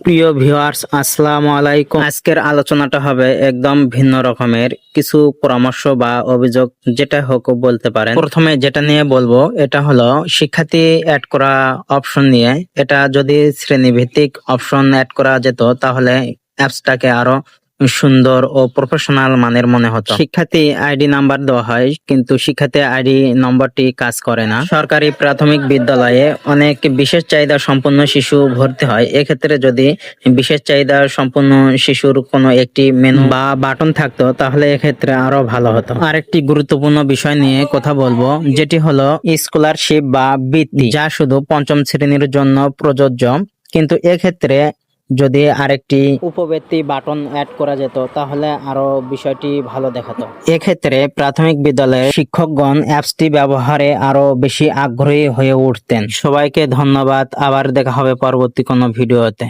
প্রিয় ভিউয়ার্স, আসসালামু আলাইকুম। আজকের আলোচনাটা হবে একদম ভিন্ন রকমের কিছু পরামর্শ বা অভিযোগ, যেটা হোক বলতে পারেন। প্রথমে যেটা নিয়ে বলবো এটা হলো শিক্ষার্থী অ্যাড করা অপশন নিয়ে। এটা যদি শ্রেণীভিত্তিক অপশন অ্যাড করা যেত তাহলে অ্যাপসটাকে আরো সুন্দর ও প্রফেশনাল মানের মনে হতো। শিক্ষার্থী আইডি নাম্বার দেওয়া হয়, কিন্তু শিক্ষার্থী আইডি নম্বরটি কাজ করে না। সরকারি প্রাথমিক বিদ্যালয়ে অনেক বিশেষ চাহিদা সম্পন্ন শিশু ভর্তি হয়। এক্ষেত্রে যদি বিশেষ চাহিদা সম্পন্ন শিশুর কোনো একটি মেনু বা বাটন থাকতো তাহলে এক্ষেত্রে আরো ভালো হতো। আরেকটি গুরুত্বপূর্ণ বিষয় নিয়ে কথা বলবো, যেটি হলো স্কলারশিপ বা বৃত্তি, যা শুধু পঞ্চম শ্রেণীর জন্য প্রযোজ্য। কিন্তু এক্ষেত্রে যদি আরেকটি উপবৃত্তি বাটন অ্যাড করা যেত তাহলে আরো বিষয়টি ভালো দেখাতো। এক্ষেত্রে প্রাথমিক বিদ্যালয়ের শিক্ষকগণ অ্যাপসটি ব্যবহারে আরো বেশি আগ্রহী হয়ে উঠতেন। সবাইকে ধন্যবাদ। আবার দেখা হবে পরবর্তী কোনো ভিডিওতে।